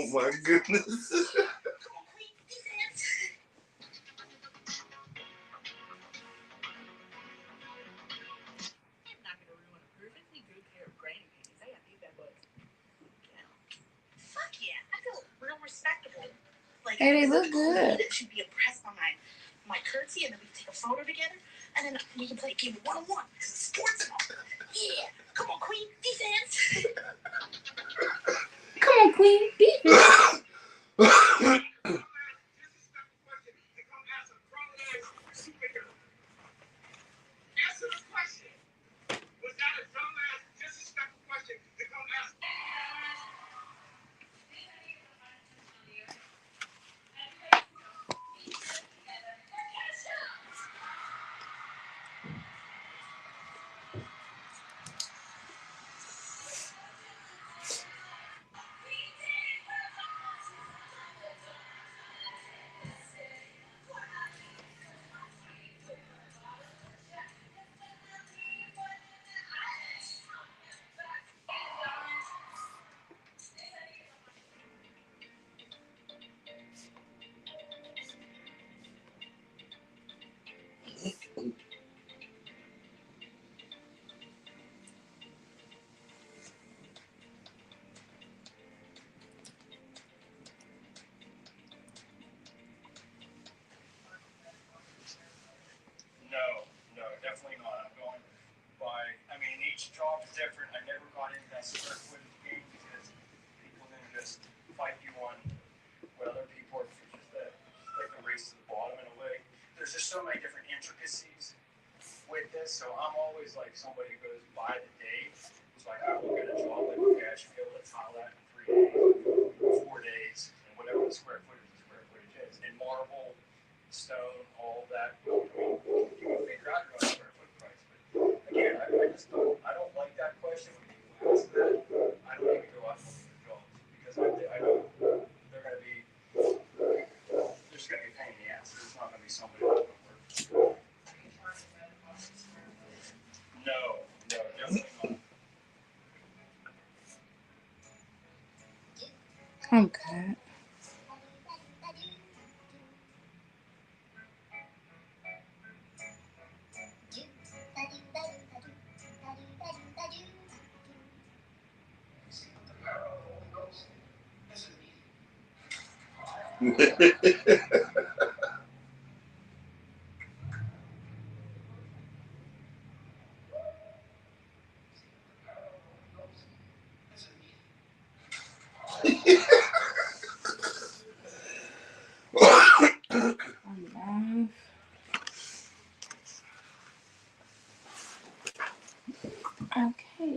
Oh my goodness. Hey, they look good. She'd be impressed by my curtsy, and then we can take a photo together, and then we can play a game of one-on-one. Sports. Yeah. Come on, Queen. Defense. Come on, Queen. Defense. No, definitely not. I'm going by, I mean, each job is different. I never got into that square footage game because people then just fight you on what other people are just like the race to the bottom in a way. There's just so many different intricacies with this, so I'm always like somebody who goes by the day. So I look at a job like, okay, I should be able to tile that in 3 days, 4 days, and whatever the square footage is. And marble, stone, all of that. I mean, you can figure out your own square foot price. But again, I don't like that question when people ask that. I don't even go out and look for jobs because I know they're going to be, there's going to be a pain in the ass. There's not going to be somebody that's going to work. No, definitely not. I'm good. Okay.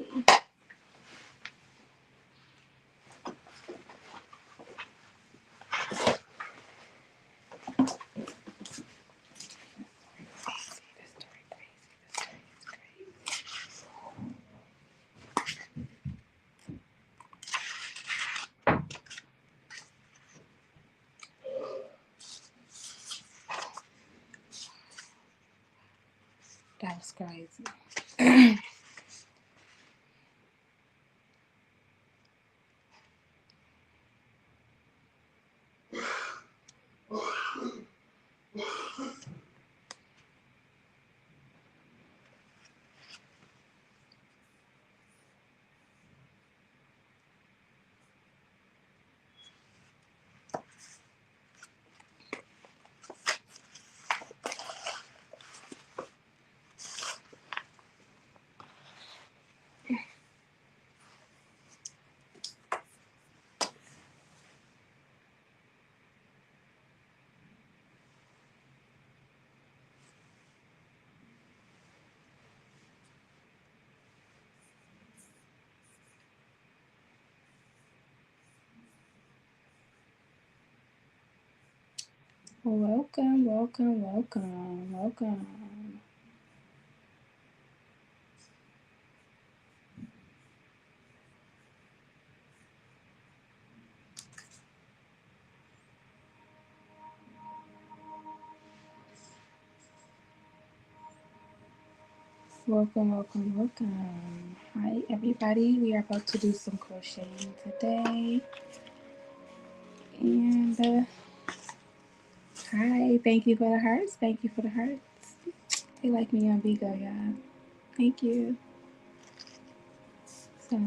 That was crazy. Welcome. Welcome. Hi, everybody. We are about to do some crocheting today. And hi, thank you for the hearts. Thank you for the hearts. They like me on Vigo, y'all. Thank you. So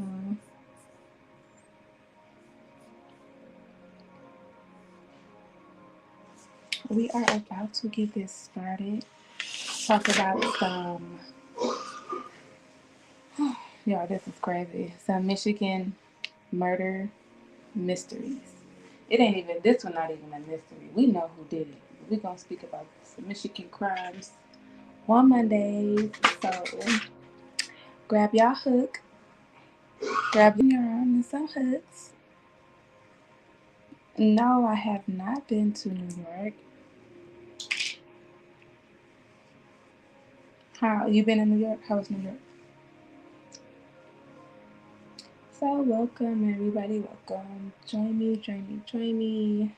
we are about to get this started. Talk about some, y'all, this is crazy. Some Michigan murder mysteries. It ain't even, this one not even a mystery. We know who did it. We're going to speak about some Michigan crimes on Mondays. So grab y'all hook, grab your yarn and some hooks. No, I have not been to New York. How you been in New York? How was New York? So welcome everybody, welcome. Join me, join me, join me.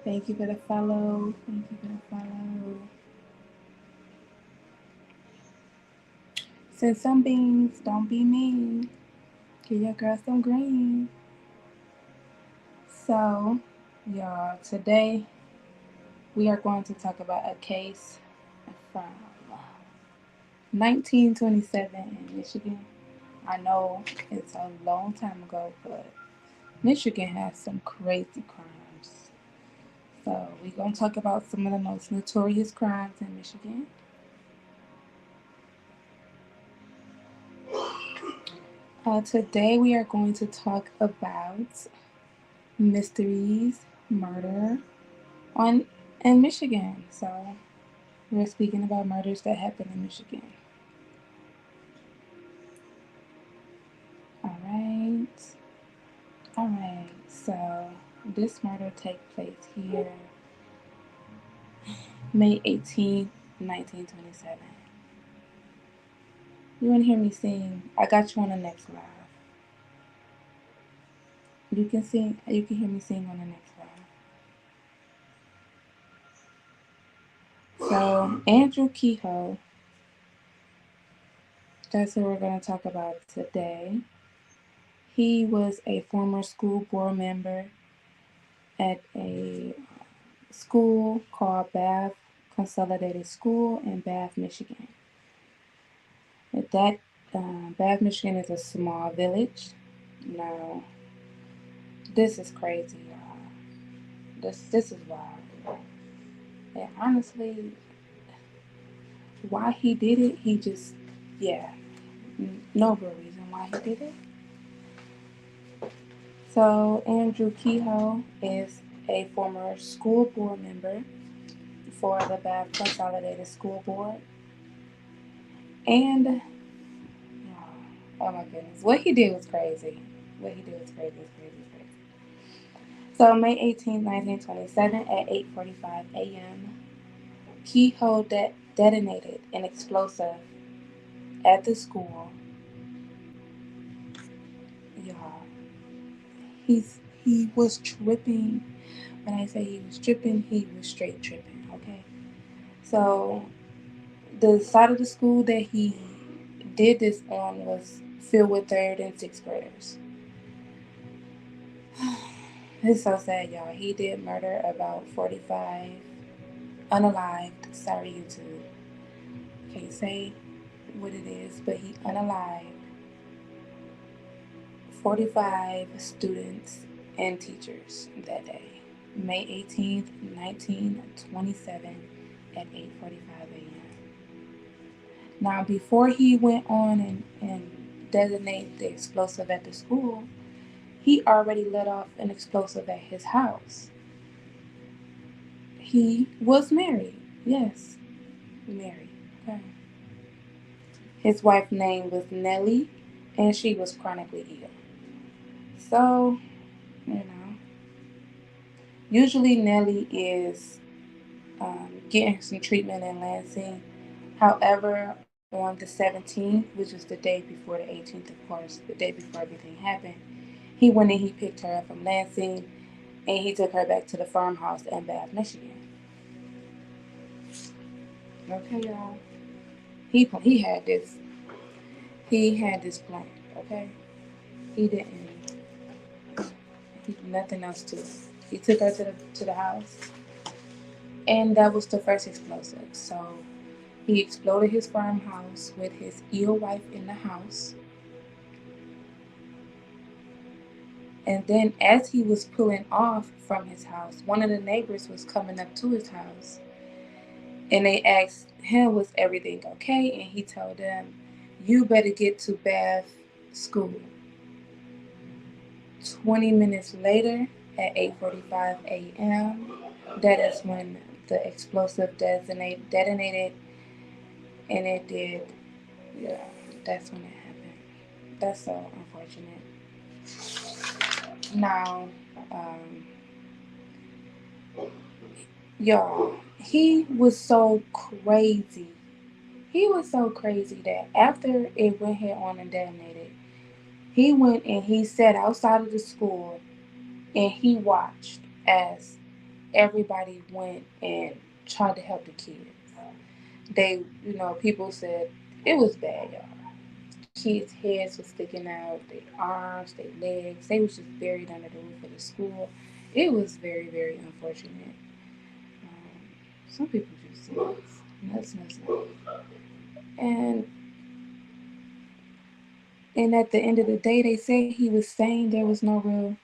Thank you for the follow. Thank you for the follow. Send some beans, don't be mean. Give your girl some green. So, y'all, today we are going to talk about a case from 1927 in Michigan. I know it's a long time ago, but Michigan has some crazy crimes. So we're going to talk about some of the most notorious crimes in Michigan. Today we are going to talk about mysteries, murder in Michigan. So we're speaking about murders that happen in Michigan. All right. All right. So this murder takes place here May 18th, 1927. You want to hear me sing? I got you on the next live. You can sing. You can hear me sing on the next live. So Andrew Kehoe, that's who we're going to talk about today. He was a former school board member at a school called Bath Consolidated School in Bath, Michigan. That Bath, Michigan is a small village. Now, this is crazy, y'all. This is wild. And honestly, why he did it, he just, yeah, no real reason why he did it. So Andrew Kehoe is a former school board member for the Bath Consolidated School Board. And, oh my goodness, what he did was crazy. What he did was crazy, crazy, crazy. So May 18th, 1927 at 8:45 a.m., Kehoe detonated an explosive at the school. Y'all, he was tripping. When I say he was tripping, he was straight tripping, okay? So the side of the school that he did this on was filled with 3rd and 6th graders. It's so sad, y'all. He did murder about 45 unalived. Sorry, YouTube. Can't say what it is, but he unalived 45 students and teachers that day. May 18th, 1927 at 8:45 a.m. Now, before he went on and detonated the explosive at the school, he already let off an explosive at his house. He was married. Yes, married. Okay. His wife's name was Nellie, and she was chronically ill. So, usually Nellie is getting some treatment in Lansing. However, on the 17th, which was the day before the 18th, of course, the day before everything happened, he went and he picked her up from Lansing, and he took her back to the farmhouse in Bath, Michigan. Okay, y'all. He had this plan. Okay, he nothing else to it. He took her to the house, and that was the first explosive. So he exploded his farmhouse with his ill wife in the house. And then, as he was pulling off from his house, one of the neighbors was coming up to his house, and they asked him, "Was everything okay?" And he told them, "You better get to Bath School." 20 minutes later, at 8:45 a.m., that is when the explosive detonated, and it did. Yeah, that's when it happened. That's so unfortunate. Now, um, y'all, he was so crazy. He was so crazy that after it went head on and detonated, he went and he sat outside of the school and he watched as everybody went and tried to help the kids. They, people said it was bad, y'all. Kids' heads were sticking out, their arms, their legs. They was just buried under the roof of the school. It was very, very unfortunate. Some people just nuts, nuts, nuts, nuts. And and at the end of the day, they said he was saying there was no real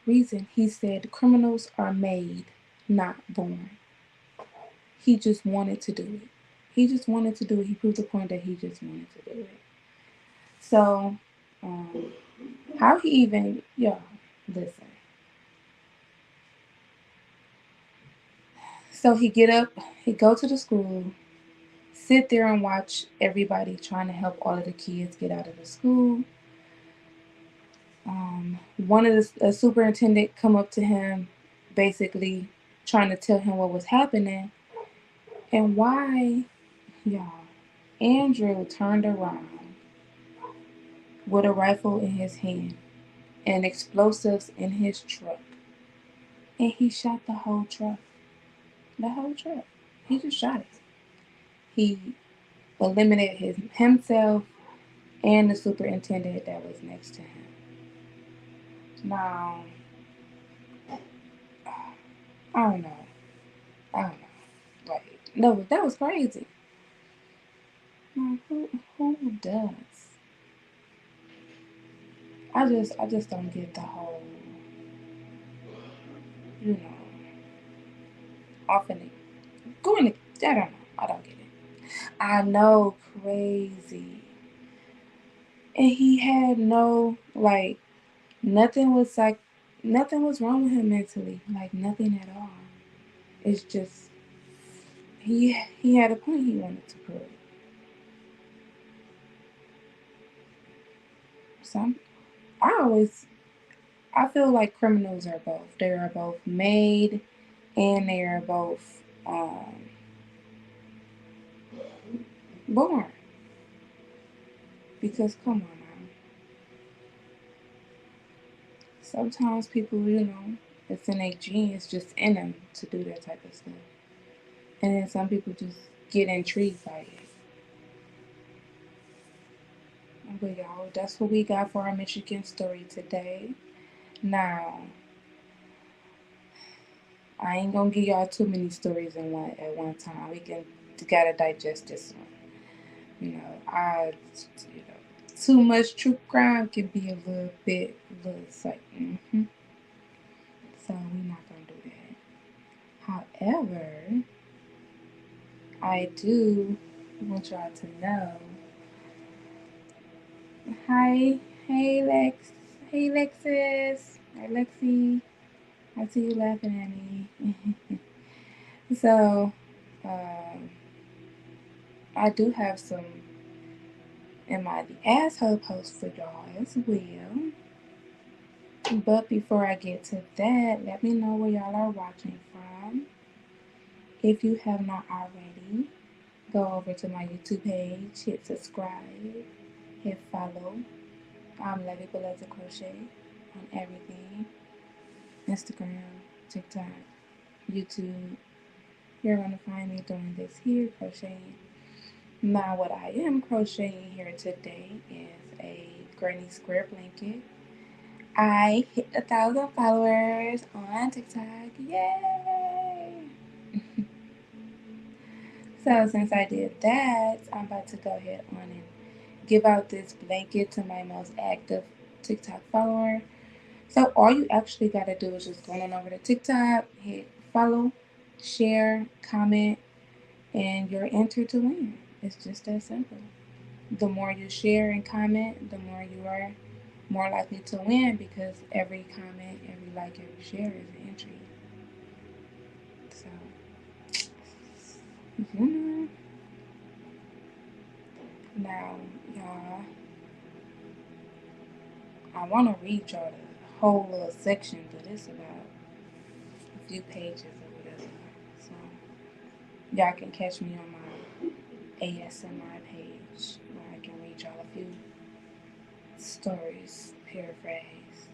reason. He said criminals are made, not born. He just wanted to do it. He just wanted to do it. He proved the point that he just wanted to do it. So, um, how he even, y'all, listen. So he get up, he go to the school, sit there and watch everybody trying to help all of the kids get out of the school. One of the superintendent come up to him, basically trying to tell him what was happening and why, y'all. Andrew turned around with a rifle in his hand and explosives in his truck, and he shot the whole truck. The whole truck. He just shot it. He eliminated himself and the superintendent that was next to him. Now, I don't know. I don't know. Like, no, that was crazy. Like, who does? I just don't get the whole, you know, often going to. I don't know. I don't get it. I know, crazy. And he had no like nothing was like nothing was wrong with him mentally, like nothing at all. It's just he had a point he wanted to prove. Some I feel like criminals are both. They are both made and they are both born. Because come on now, sometimes people, it's in their genes, just in them to do that type of stuff, and then some people just get intrigued by it. But y'all, that's what we got for our Michigan story today. Now, I ain't gonna give y'all too many stories at one time. We gotta digest this one. You know, too much true crime can be a little like, so we're not gonna do that. However, I do want y'all to know. Hi, hey Lex, hey Lexus, hi Lexi. I see you laughing at me. So, um, I do have some in my asshole post for y'all as well. But before I get to that, let me know where y'all are watching from. If you have not already, go over to my YouTube page, hit subscribe, hit follow. I'm Levy Beleza Crochet on everything. Instagram, TikTok, YouTube. You're going to find me doing this here, crocheting. Now, what I am crocheting here today is a granny square blanket. I hit 1,000 followers on TikTok. Yay! So since I did that, I'm about to go ahead on and give out this blanket to my most active TikTok follower. So all you actually gotta do is just go on over to TikTok, hit follow, share, comment, and you're entered to win. It's just that simple. The more you share and comment, the more you are more likely to win because every comment, every like, every share is an entry. So, you know. Now, y'all, I want to read y'all the whole little section, but it's about a few pages or whatever. So, y'all can catch me on my ASMR page where I can read y'all a few stories, paraphrase.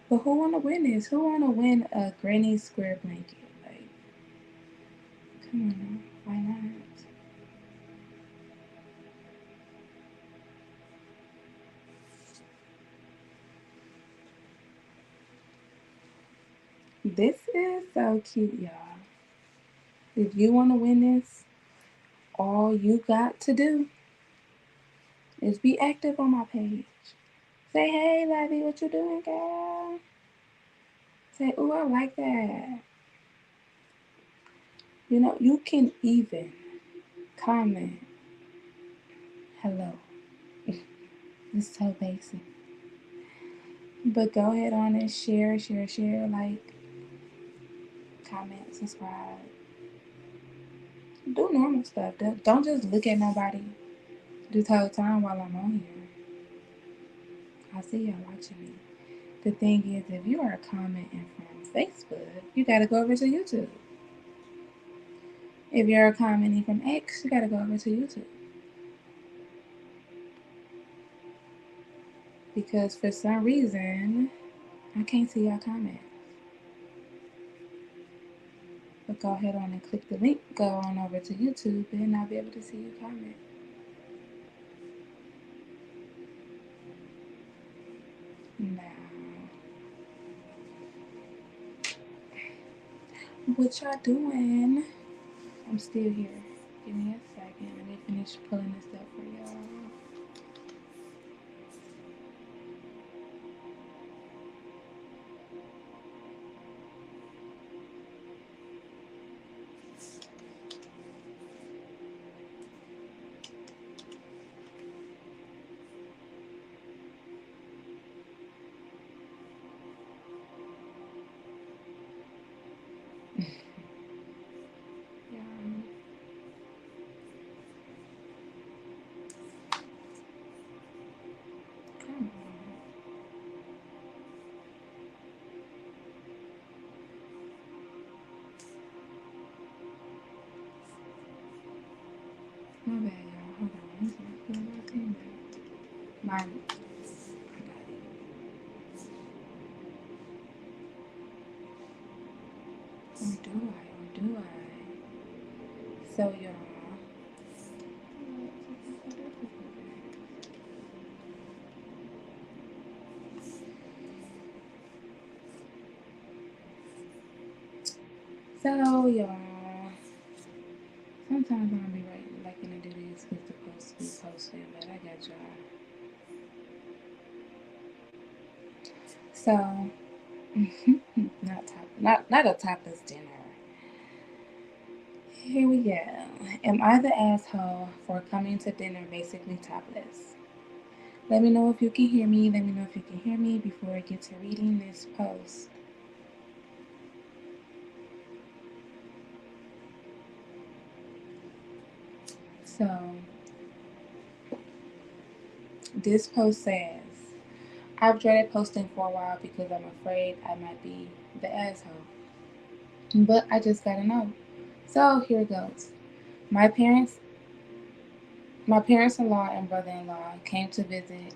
But who wanna win this? Who wanna win a granny square blanket? Like, come on now, why not? This is so cute, y'all. If you wanna win this, all you got to do is be active on my page. Say, hey, Lavi, what you doing, girl? Say, ooh, I like that. You know, you can even comment, hello. It's so basic. But go ahead on and share, share, share, like, comment, subscribe. Do normal stuff. Don't just look at nobody this whole time while I'm on here. I see y'all watching me. The thing is, if you are commenting from Facebook, you gotta go over to YouTube. If you're commenting from X, you gotta go over to YouTube. Because for some reason, I can't see y'all comment. But go ahead on and click the link, go on over to YouTube, and I'll be able to see you comment. Now, what y'all doing? I'm still here. Give me a second. Let me finish pulling this up for y'all. Yeah. Come on. My bad, y'all. Hold on. This is pulling my thing back. Mine. I got it. Or do I? Or do I? So, y'all. So, y'all. Sometimes I'll be right, liking to do these with the post to be posted, but I got y'all. So, not a topless dinner. Here we go. Am I the asshole for coming to dinner basically topless? Let me know if you can hear me. Let me know if you can hear me before I get to reading this post. So, this post says, I've dreaded posting for a while because I'm afraid I might be the asshole. But I just gotta know. So, here it goes. My parents My parents-in-law and brother-in-law came to visit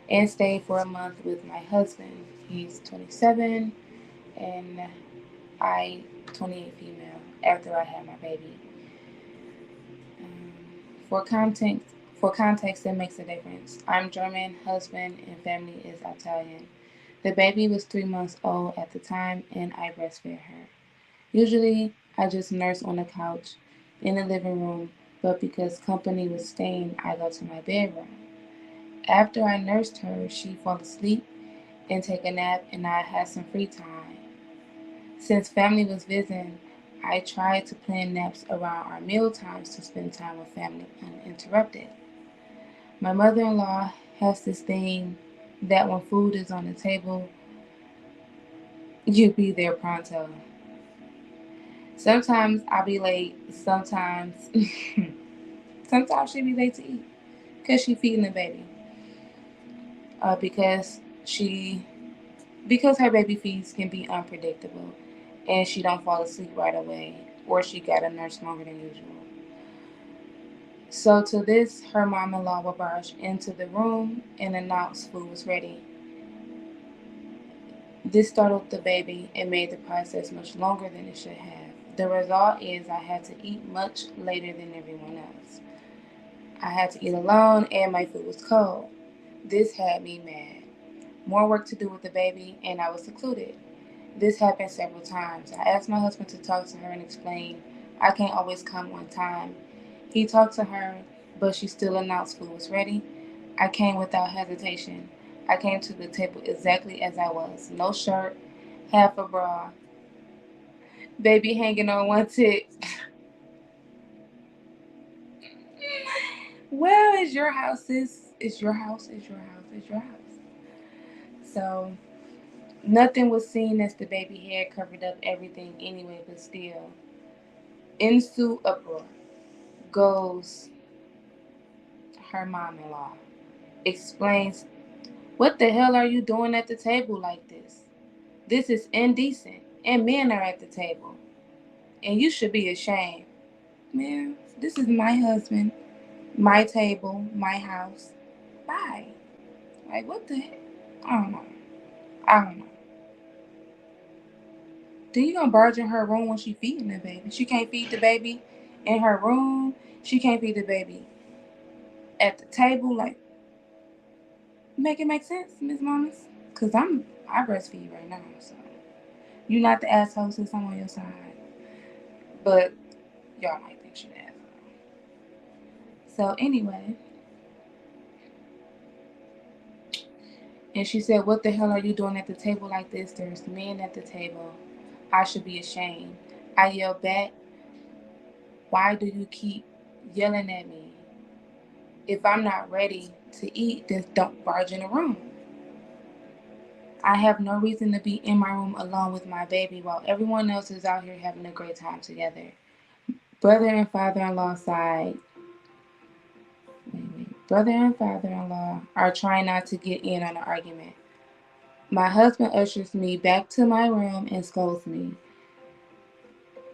and stayed for a month with my husband. He's 27 and I 28 female after I had my baby. Um, for context, For context, it makes a difference. I'm German, husband, and family is Italian. The baby was 3 months old at the time, and I breastfed her. Usually, I just nurse on the couch in the living room, but because company was staying, I go to my bedroom. After I nursed her, she fall asleep and take a nap, and I had some free time. Since family was visiting, I tried to plan naps around our meal times to spend time with family uninterrupted. My mother in law has this thing that when food is on the table, you be there pronto. Sometimes I'll be late, sometimes sometimes she be late to eat because she feeding the baby. Because she because her baby feeds can be unpredictable and she don't fall asleep right away or she got a nurse longer than usual. So to this, her mom-in-law will barge into the room and announce food was ready. This startled the baby and made the process much longer than it should have. The result is I had to eat much later than everyone else. I had to eat alone and my food was cold. This had me mad. More work to do with the baby and I was secluded. This happened several times. I asked my husband to talk to her and explain I can't always come on time. He talked to her, but she still announced food was ready. I came without hesitation. I came to the table exactly as I was. No shirt, half a bra, baby hanging on one tit. Well, it's your house, sis. It's your house, it's your house, it's your house. So, nothing was seen as the baby hair covered up everything anyway, but still. Into uproar goes her mom in law. Explains, what the hell are you doing at the table like this? This is indecent, and men are at the table, and you should be ashamed. Man, this is my husband, my table, my house. Bye. Like, what the heck? I don't know. I don't know. Then you gonna barge in her room when she feeding the baby. She can't feed the baby in her room. She can't feed the baby at the table. Like, make it make sense, Miss Mamas? Cause I breastfeed right now, so you not the asshole since I'm on your side. But y'all might think she the asshole. So anyway, and she said, what the hell are you doing at the table like this? There's men at the table. I should be ashamed. I yelled back, why do you keep yelling at me? If I'm not ready to eat, then don't barge in the room. I have no reason to be in my room alone with my baby while everyone else is out here having a great time together. Brother and father-in-law side, Brother and father-in-law are trying not to get in on the argument. My husband ushers me back to my room and scolds me,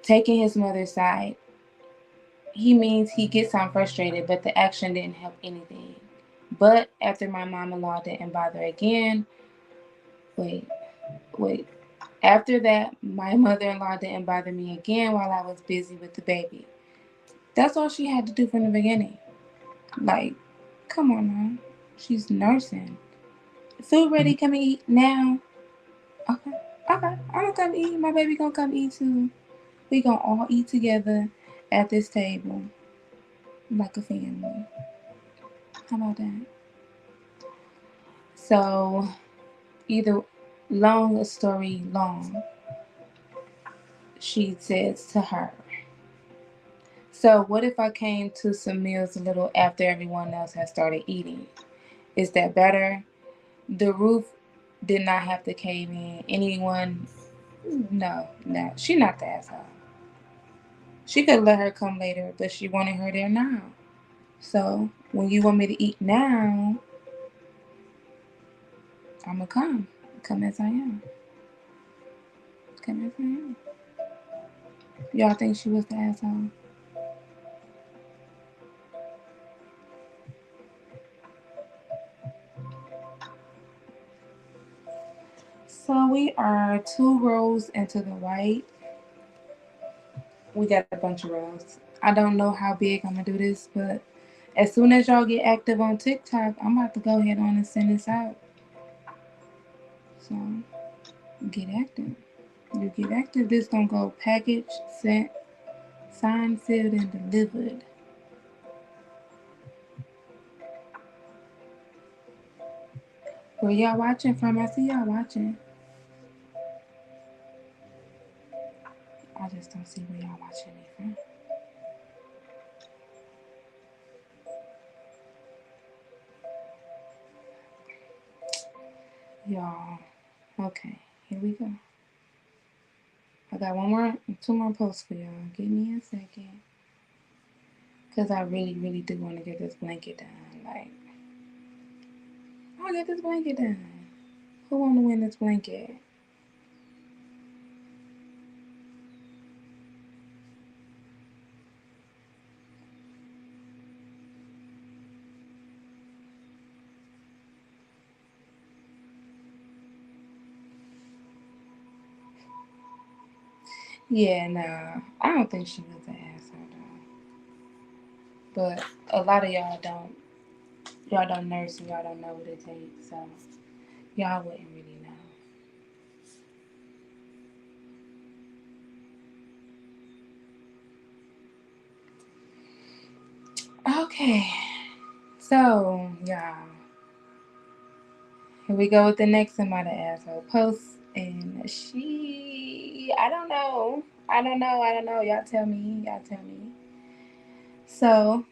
taking his mother's side. He means he gets I'm frustrated, but the action didn't help anything. But after my mom-in-law didn't bother again, wait, wait. After that, my mother-in-law didn't bother me again while I was busy with the baby. That's all she had to do from the beginning. Like, come on now. She's nursing. Food ready, come and eat now. Okay, okay. I'm gonna come eat. My baby gonna come eat too. We gonna all eat together at this table like a family. How about that? So, either long story long, she says to her. So, what if I came to some meals a little after everyone else had started eating? Is that better? The roof did not have to cave in. Anyone? No, no. She not the asshole. She could let her come later, but she wanted her there now. So when you want me to eat now, I'ma come. Come as I am. Come as I am. Y'all think she was the asshole? So we are 2 rows into the white. We got a bunch of rows. I don't know how big I'm gonna do this, but As soon as y'all get active on TikTok, I'm about to go ahead on and send this out. So get active. You get active. This gonna go packaged, sent, signed, sealed, and delivered. Where y'all watching from? I see y'all watching. I just don't see where y'all watching me from. Y'all. Okay, here we go. I got two more posts for y'all. Give me a second. Because I really, really do want to get this blanket done. Like, I'll get this blanket done. Who want to win this blanket? Yeah, nah. I don't think she was an asshole though. But a lot of y'all don't nurse and y'all don't know what it takes, so y'all wouldn't really know. Okay. So, y'all. Here we go with the next somebody asshole post. And I don't know. I don't know. Y'all tell me. Y'all tell me. So,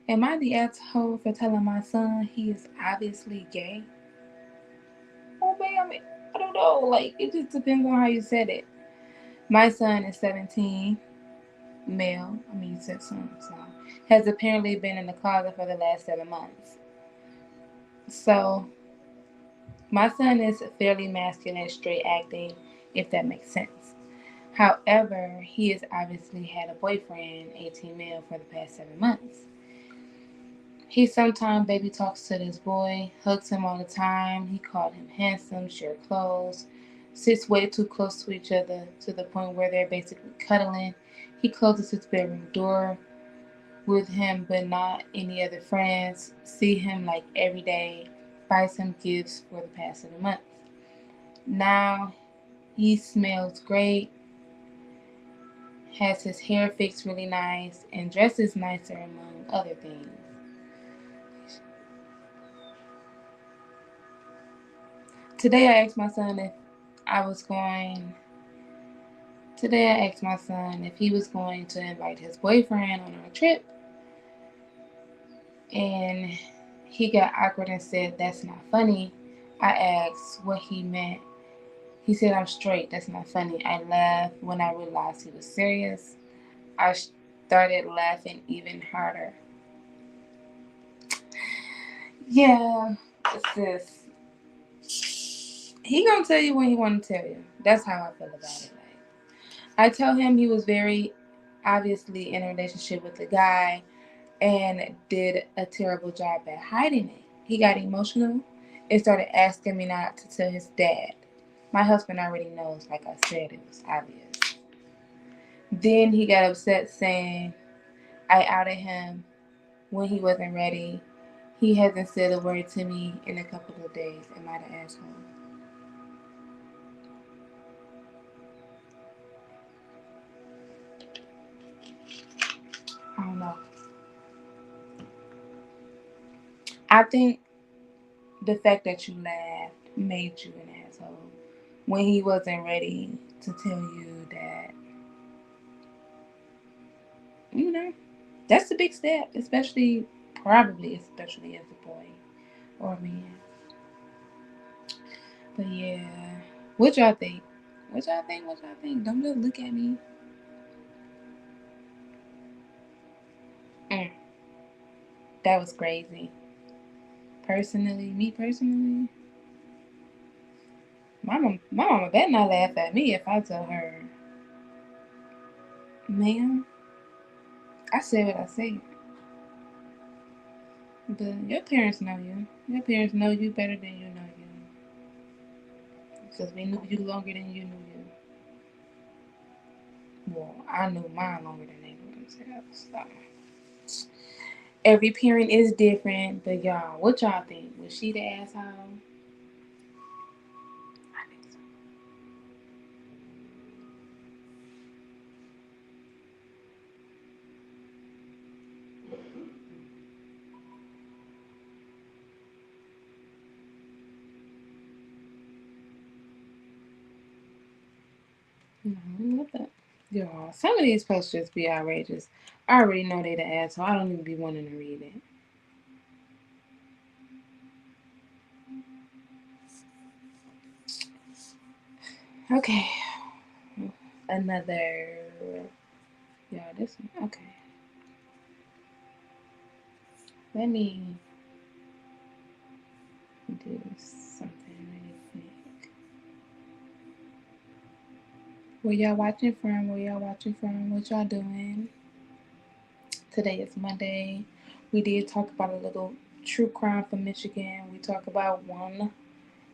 am I the asshole for telling my son he is obviously gay? Oh, man, I don't know. Like, it just depends on how you said it. My son is 17, male. I mean, you said son, so. Has apparently been in the closet for the last 7 months. So, my son is fairly masculine, straight acting, if that makes sense. However, he has obviously had a boyfriend, 18 male, for the past 7 months. He sometimes baby talks to this boy, hugs him all the time. He called him handsome, share clothes, sits way too close to each other to the point where they're basically cuddling. He closes his bedroom door with him, but not any other friends. See him like every day, buys him gifts for the past 7 months. Now he smells great, has his hair fixed really nice, and dresses nicer among other things. Today I asked my son if I was going. Today I asked my son if he was going to invite his boyfriend on our trip, and he got awkward and said, "That's not funny." I asked what he meant. He said, "I'm straight. That's not funny." I laughed when I realized he was serious. I started laughing even harder. Yeah, it's this. He gonna tell you when he want to tell you. That's how I feel about it. Like, I tell him he was very obviously in a relationship with a guy and did a terrible job at hiding it. He got emotional and started asking me not to tell his dad. My husband already knows, like I said, it was obvious. Then he got upset saying I outed him when he wasn't ready. He hasn't said a word to me in a couple of days. Am I the asshole? I don't know. I think the fact that you laughed made you an asshole when he wasn't ready to tell you that, you know, that's a big step, especially as a boy or a man. But yeah, what y'all think? What y'all think? What y'all think? Don't just look at me. Mm, that was crazy. Me personally, my mama better not laugh at me if I tell her, ma'am, I said what I said. But your parents know you. Your parents know you better than you know you. Because we knew you longer than you knew you. Well, I knew mine longer than they knew So, every parent is different, but y'all, what y'all think? Was she the asshole? I think so. What the? Y'all, some of these posts just be outrageous. I already know they the asshole. I don't even be wanting to read it. Okay. Another. Y'all, this one. Okay. Let me do something really quick. Where y'all watching from? Where y'all watching from? What y'all doing? Today is Monday. We did talk about a little true crime from Michigan. We talk about one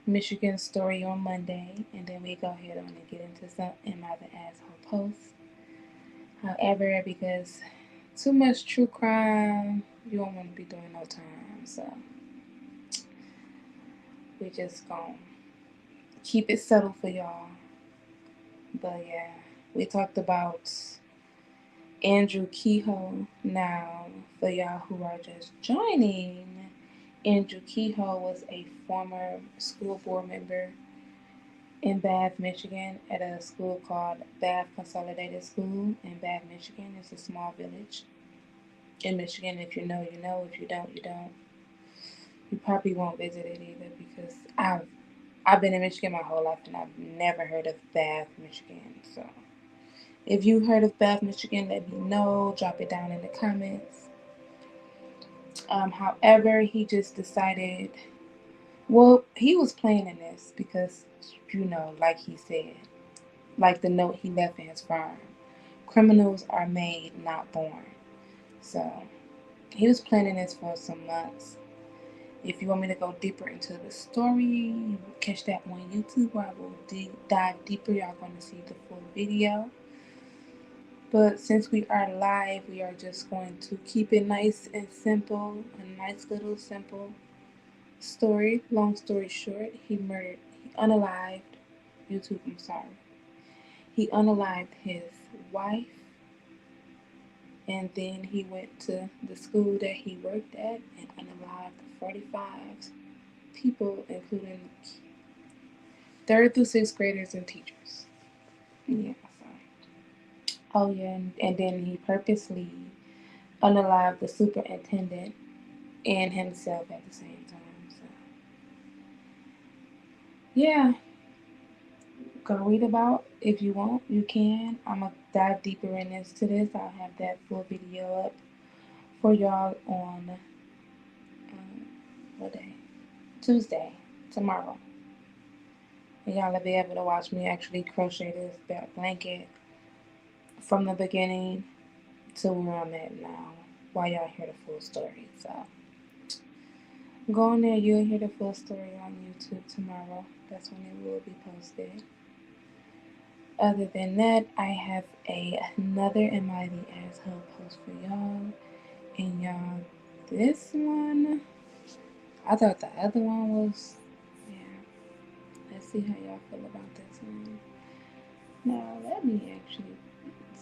Michigan story on Monday, and then we go ahead on and get into some Am I the Asshole posts. However, because too much true crime, you don't want to be doing no time. So we just gonna keep it settled for y'all. But yeah, we talked about Andrew Kehoe. Now, for y'all who are just joining, Andrew Kehoe was a former school board member in Bath, Michigan, at a school called Bath Consolidated School in Bath, Michigan. It's a small village in Michigan. If you know, you know. If you don't, you don't. You probably won't visit it either because I've been in Michigan my whole life and I've never heard of Bath, Michigan. So if you heard of Bath, Michigan, let me know. Drop it down in the comments. However, he just decided. Well, he was planning this because, like he said, like the note he left in his farm, criminals are made, not born. So he was planning this for some months. If you want me to go deeper into the story, you will catch that on YouTube where I will dive deeper. Y'all going to see the full video. But since we are live, we are just going to keep it nice and simple. A nice little simple story. Long story short, he unalived, YouTube, I'm sorry. He unalived his wife, and then he went to the school that he worked at and unalived 45 people, including third through sixth graders and teachers. Yeah. Oh yeah, and then he purposely unalived the superintendent and himself at the same time. So yeah, go read about if you want. You can. I'm gonna dive deeper into this. I'll have that full video up for y'all on what day? Tuesday, tomorrow. And y'all will be able to watch me actually crochet this blanket from the beginning to where I'm at now while y'all hear the full story. So go on there, you'll hear the full story on YouTube tomorrow. That's when it will be posted. Other than that, I have another Am I the Asshole post for y'all. And y'all, this one, I thought the other one was, yeah. Let's see how y'all feel about this one. Now, let me actually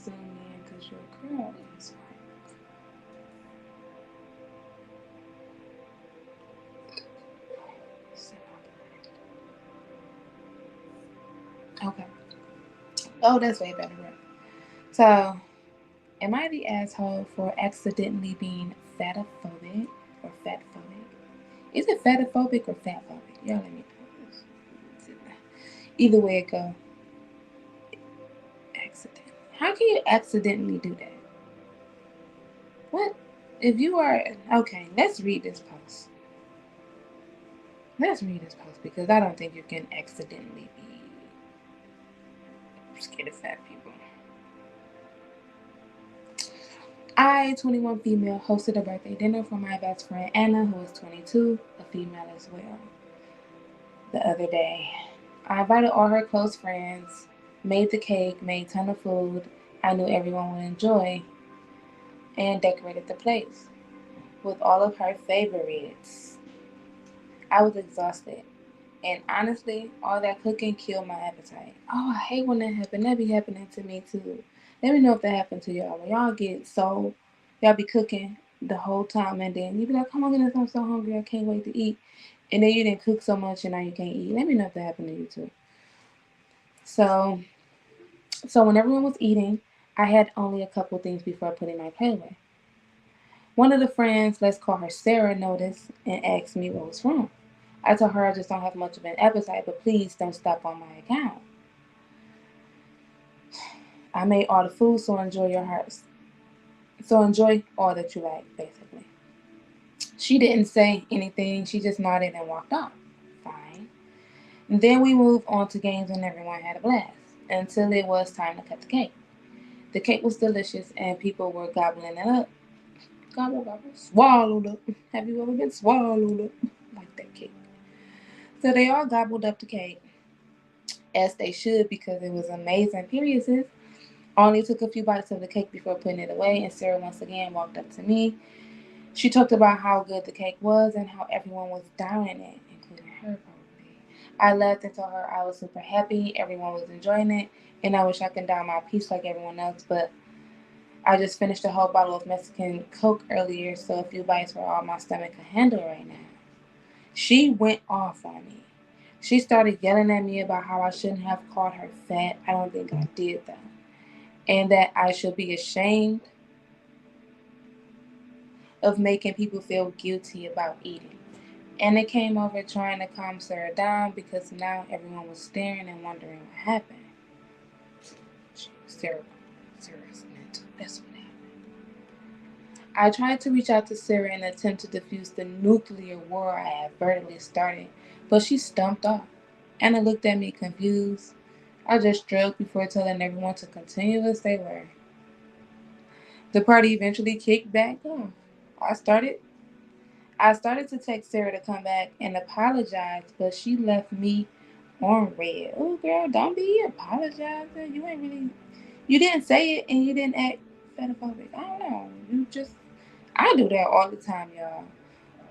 zoom in because your girl is like, okay. Oh, that's way better. So, am I the asshole for accidentally being fatophobic or fatphobic? Is it fatophobic or fatphobic? Y'all let me know. Either way it go. Accident. How can you accidentally do that? What? If you are okay, let's read this post. Let's read this post because I don't think you can accidentally be scared of fat people. I, 21 female, hosted a birthday dinner for my best friend Anna, who is 22, a female as well, the other day. I invited all her close friends, made the cake, made a ton of food I knew everyone would enjoy. and decorated the place with all of her favorites. I was exhausted. And honestly, all that cooking killed my appetite. Oh, I hate when that happens. That be happening to me too. Let me know if that happened to y'all. When y'all get so, y'all be cooking the whole time and then you be like, oh my goodness, I'm so hungry. I can't wait to eat. And then you didn't cook so much and now you can't eat. Let me know if that happened to you too. So, so when everyone was eating, I had only a couple things before putting my plate away. One of the friends, let's call her Sarah, noticed and asked me what was wrong. I told her I just don't have much of an appetite, but please don't stop on my account. I made all the food, so enjoy your hearts. So enjoy all that you like, basically. She didn't say anything. She just nodded and walked off. Fine. And then we moved on to games and everyone had a blast until it was time to cut the cake. The cake was delicious and people were gobbling it up. Gobble, gobble, swallowed up. Have you ever been swallowed up like that cake? So they all gobbled up the cake, as they should because it was amazing. Period, sis. Only took a few bites of the cake before putting it away, and Sarah once again walked up to me. She talked about how good the cake was and how everyone was dying it, including her probably. I laughed and told her I was super happy, everyone was enjoying it, and I wish I could down my piece like everyone else, but I just finished a whole bottle of Mexican Coke earlier, so a few bites were all my stomach could handle right now. She went off on me. She started yelling at me about how I shouldn't have called her fat. I don't think I did though. And that I should be ashamed of making people feel guilty about eating. And it came over trying to calm Sarah down because now everyone was staring and wondering what happened. Sarah, Sarah's mental. That's what happened. I tried to reach out to Sarah in an attempt to defuse the nuclear war I advertently started, but she stumped off. Anna looked at me confused. I just shrugged before telling everyone to continue as they were. The party eventually kicked back off. I started I started to text Sarah to come back and apologize, but she left me on red. Oh, girl, don't be apologizing. You didn't say it and you didn't act xenophobic. I don't know. I do that all the time, y'all.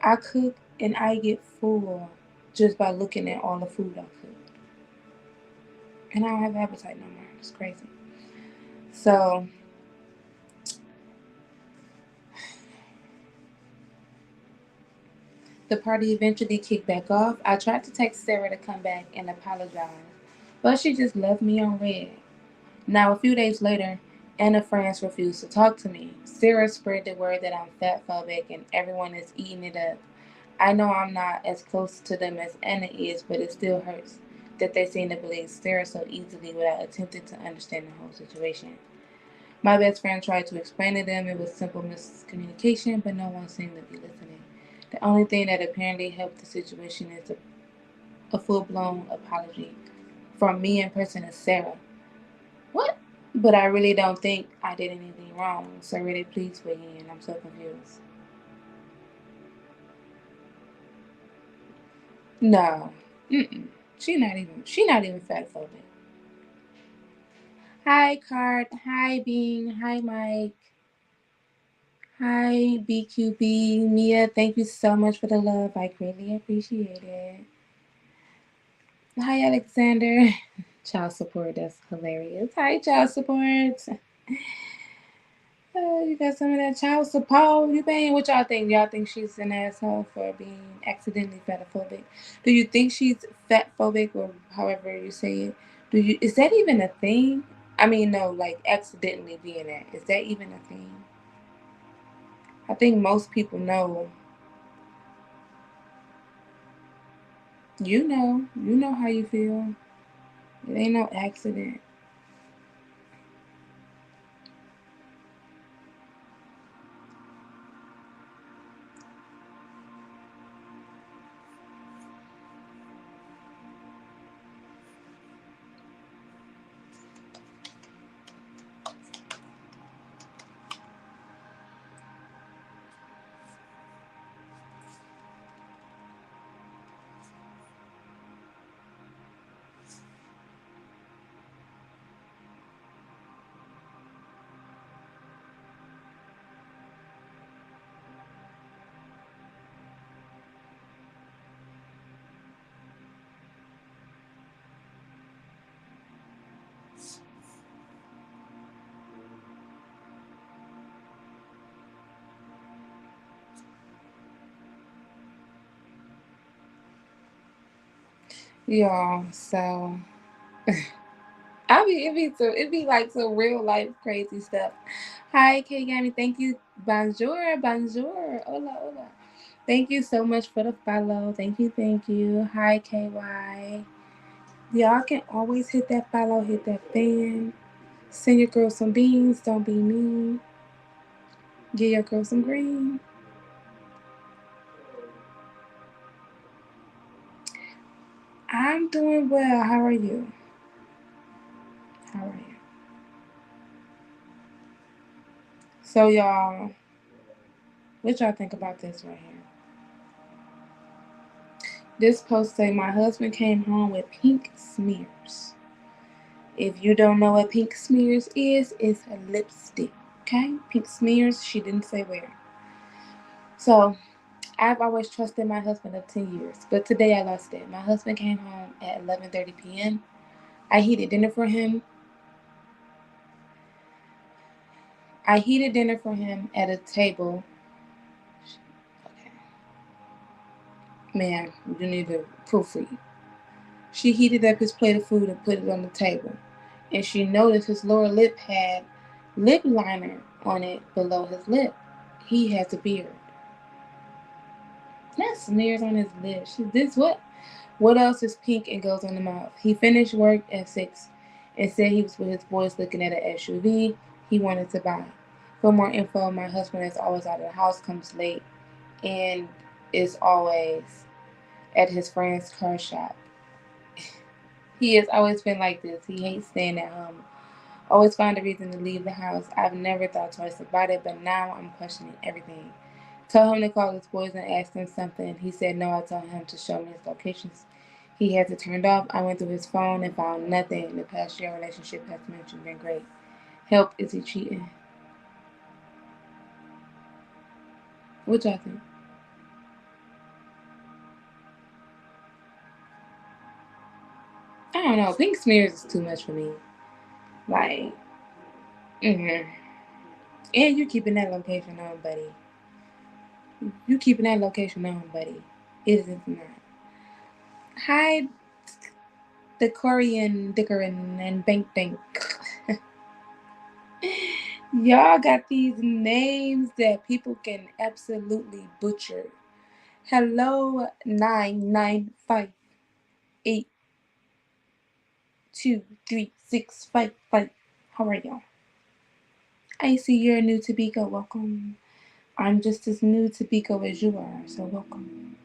I cook and I get full just by looking at all the food I cook. And I don't have appetite no more. It's crazy. So, the party eventually kicked back off. I tried to text Sarah to come back and apologize, but she just left me on red. Now, a few days later, Anna friends refused to talk to me. Sarah spread the word that I'm fat phobic and everyone is eating it up. I know I'm not as close to them as Anna is, but it still hurts that they seem to believe Sarah so easily without attempting to understand the whole situation. My best friend tried to explain to them it was simple miscommunication, but no one seemed to be listening. The only thing that apparently helped the situation is a full blown apology from me in person to Sarah. What? But I really don't think I did anything wrong, so really please weigh in. I'm so confused. No. Mm-mm. She not even fat phobic. Hi Cart. Hi Bean. Hi Mike. Hi BQB. Mia, thank you so much for the love. I greatly appreciate it. Hi Alexander. Child support, that's hilarious. Hi child support. You got some of that child support. You paying what y'all think? Y'all think she's an asshole for being accidentally fatophobic? Do you think she's fat phobic or however you say it? Is that even a thing? I mean no, like accidentally being that. Is that even a thing? I think most people know. You know how you feel. It ain't no accident. y'all. So it be like some real life crazy stuff. Hi, K Gami. Thank you. Bonjour, bonjour. Hola, hola. Thank you so much for the follow. Thank you, thank you. Hi, KY. Y'all can always hit that follow, hit that fan. Send your girl some beans. Don't be mean. Give your girl some green. I'm doing well. How are you? How are you? So, y'all, what y'all think about this right here? This post say my husband came home with pink smears. If you don't know what pink smears is, it's a lipstick. Okay? Pink smears, she didn't say where. So I've always trusted my husband of 10 years, but today I lost it. My husband came home at 11:30 p.m. I heated dinner for him. I heated dinner for him at a table. Okay. Man, you need to proofread. She heated up his plate of food and put it on the table, and she noticed his lower lip had lip liner on it below his lip. He has a beard. Not smears on his lips. This what? What else is pink and goes on the mouth? He finished work at 6 and said he was with his boys looking at an SUV he wanted to buy. For more info, my husband is always out of the house, comes late, and is always at his friend's car shop. He has always been like this. He hates staying at home. Always find a reason to leave the house. I've never thought twice about it, but now I'm questioning everything. Told him to call his boys and ask them something. He said no. I told him to show me his locations. He has it turned off. I went through his phone and found nothing. The past year relationship has been great. Help, is he cheating? What y'all think? I don't know. Pink smears is too much for me. Like, mm-hmm. And you keeping that location on, buddy. You keeping that location on, buddy. It is not. Hi, the Korean Dickerin and Bank Bank. Y'all got these names that people can absolutely butcher. Hello, 995823655. How are y'all? I see you're new to Biko. Welcome. I'm just as new to Biko as you are, so welcome.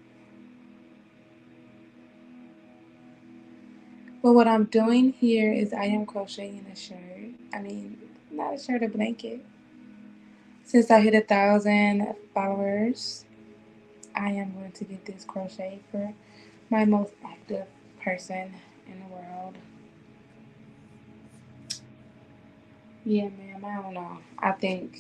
Well, what I'm doing here is I am crocheting a shirt. I mean, not a shirt, a blanket. Since I hit 1,000 followers, I am going to get this crochet for my most active person in the world. Yeah, ma'am, I don't know. I think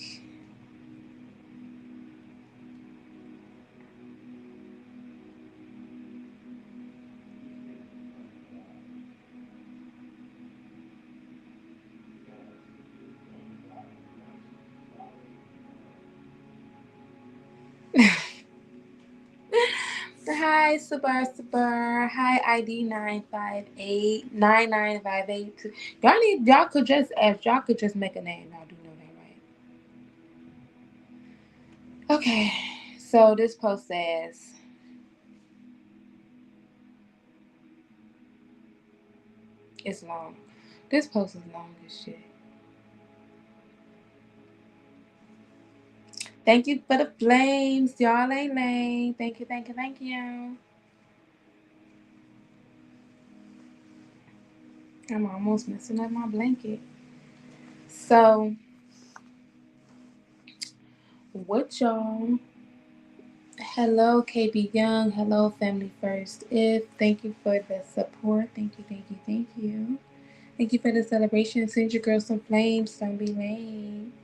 hi, Sabar Sabar. Hi, ID 9589958. Y'all could just ask. Y'all could just make a name. Y'all do know that, right? Okay. So this post says it's long. This post is long as shit. Thank you for the flames. Y'all ain't lame. Thank you, thank you, thank you. I'm almost messing up my blanket. So, what y'all? Hello, KB Young. Hello, Family First. If thank you for the support. Thank you, thank you, thank you. Thank you for the celebration. Send your girl some flames. Don't be lame.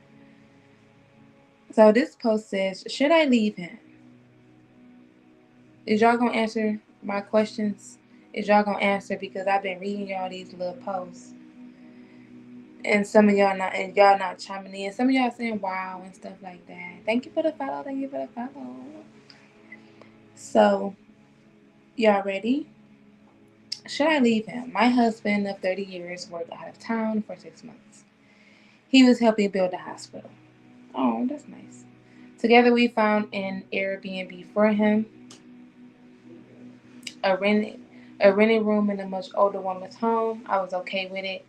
So this post says, should I leave him? Is y'all gonna answer my questions? Is y'all gonna answer because I've been reading y'all these little posts, and some of y'all not, and y'all not chiming in. Some of y'all saying wow and stuff like that. Thank you for the follow. Thank you for the follow. So y'all ready? Should I leave him? My husband of 30 years worked out of town for 6 months. He was helping build a hospital. Oh, that's nice. Together, we found an Airbnb for him, a rented, a rented room in a much older woman's home. I was okay with it.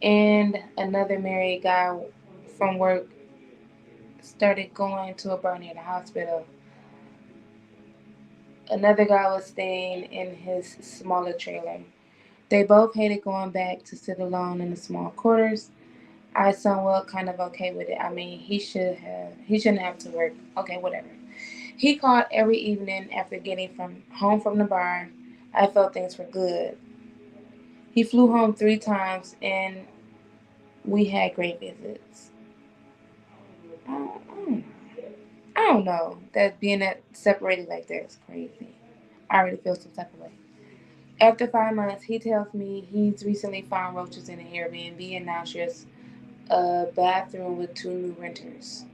And another married guy from work started going to a bar near the hospital. Another guy was staying in his smaller trailer. They both hated going back to sit alone in the small quarters. I somewhat kind of okay with it. I mean, he shouldn't have to work. Okay, whatever. He called every evening after getting from home from the bar. I felt things were good. He flew home 3 times and we had great visits. I don't know. That being that separated like that is crazy. I already feel some type of way. After 5 months, he tells me he's recently found roaches in an Airbnb and now shares a bathroom with 2 new renters.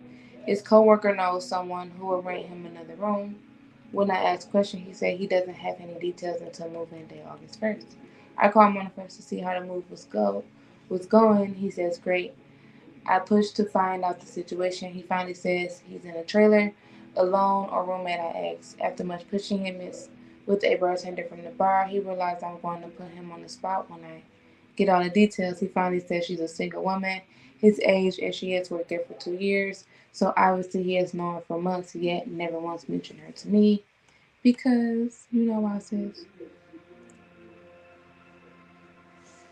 His coworker knows someone who will rent him another room. When I asked questions, he said he doesn't have any details until move-in day, August 1st. I called him on the 1st to see how the move was going. He says great. I pushed to find out the situation. He finally says he's in a trailer, alone or roommate, I asked. After much pushing he missed with a bartender from the bar, he realized I'm going to put him on the spot when I get all the details. He finally says she's a single woman, his age, and she has worked there for 2 years. So obviously he has known her for months, yet never once mentioned her to me. Because, you know why, sis?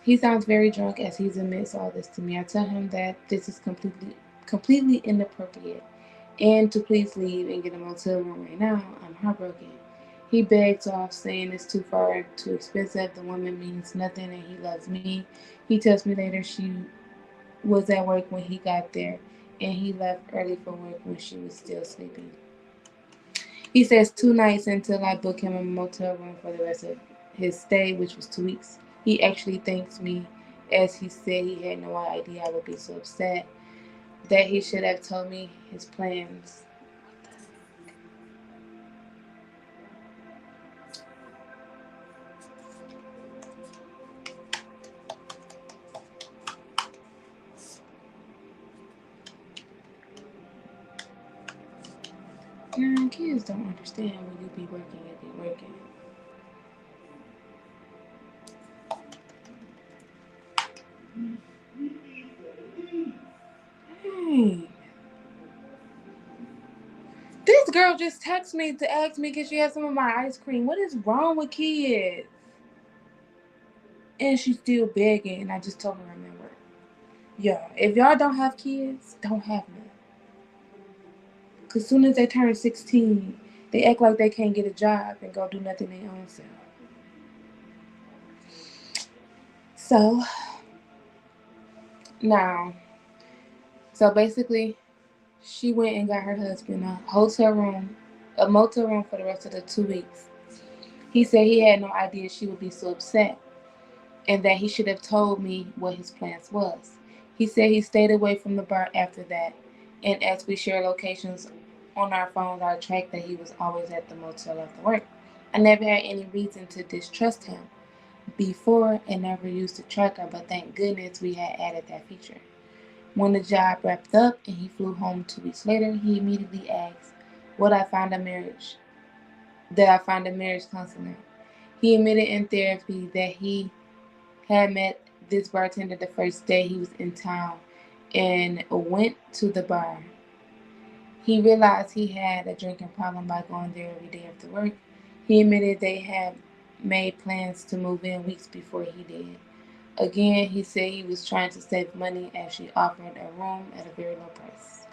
He sounds very drunk as he admits all this to me. I tell him that this is completely inappropriate and to please leave and get a motel room right now. I'm heartbroken. He begs off, saying it's too far, too expensive. The woman means nothing and he loves me. He tells me later she was at work when he got there and he left early for work when she was still sleeping. He says 2 nights until I book him a motel room for the rest of his stay, which was 2 weeks. He actually thanks me as he said he had no idea I would be so upset, that he should have told me his plans. Nah, kids don't understand when you be working, you be working. Hey, this girl just texted me to ask me can she have some of my ice cream. What is wrong with kids? And she's still begging, and I just told her remember. Yeah, if y'all don't have kids, don't have none. Cause as soon as they turn 16, they act like they can't get a job and go do nothing their own self. So now, so basically, she went and got her husband a motel room for the rest of the 2 weeks. He said he had no idea she would be so upset and that he should have told me what his plans was. He said he stayed away from the bar after that, and as we share locations on our phones, I tracked that he was always at the motel after work. I never had any reason to distrust him before and never used the tracker, but thank goodness we had added that feature. When the job wrapped up and he flew home 2 weeks later, he immediately asked, "Would I find a marriage? Did I find a marriage counselor?" He admitted in therapy that he had met this bartender the first day he was in town and went to the bar. He realized he had a drinking problem by going there every day after work. He admitted they had made plans to move in weeks before he did. Again, he said he was trying to save money as she offered a room at a very low price.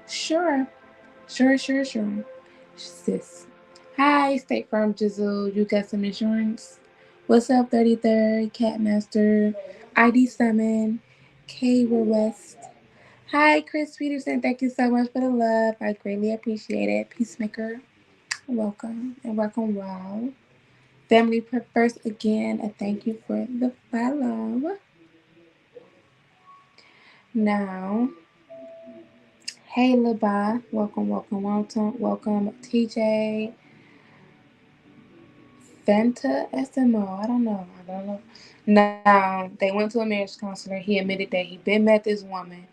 Sure, sure. Sis. Hi, State Farm Jizzle. You got some insurance? What's up, 33rd, Catmaster, ID Summon, K West. Hi, Chris Peterson. Thank you so much for the love. I greatly appreciate it. Peacemaker, welcome. And welcome, Wow. Family First again. A thank you for the follow. Now, hey, welcome, TJ. Fenta SMO. I don't know. I don't know. Now, they went to a marriage counselor. He admitted that he been met this woman.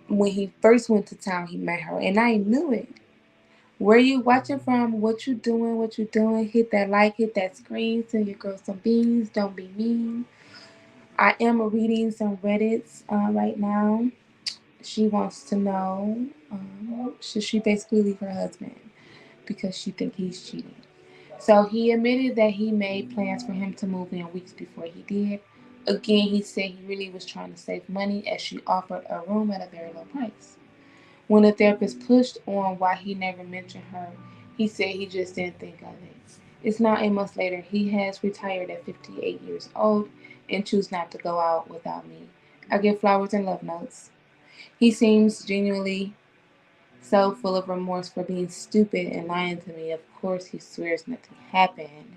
When he first went to town, he met her. And I knew it. Where you watching from? What you doing? What you doing? Hit that like, hit that screen. Send your girl some beans. Don't be mean. I am reading some Reddits right now. She wants to know should she basically leave her husband because she think he's cheating. So he admitted that he made plans for him to move in weeks before he did. Again, he said he really was trying to save money as she offered a room at a very low price. When the therapist pushed on why he never mentioned her, he said he just didn't think of it. It's now 8 months later. He has retired at 58 years old and chooses not to go out without me. I give flowers and love notes. He seems genuinely so full of remorse for being stupid and lying to me. Of course, he swears nothing happened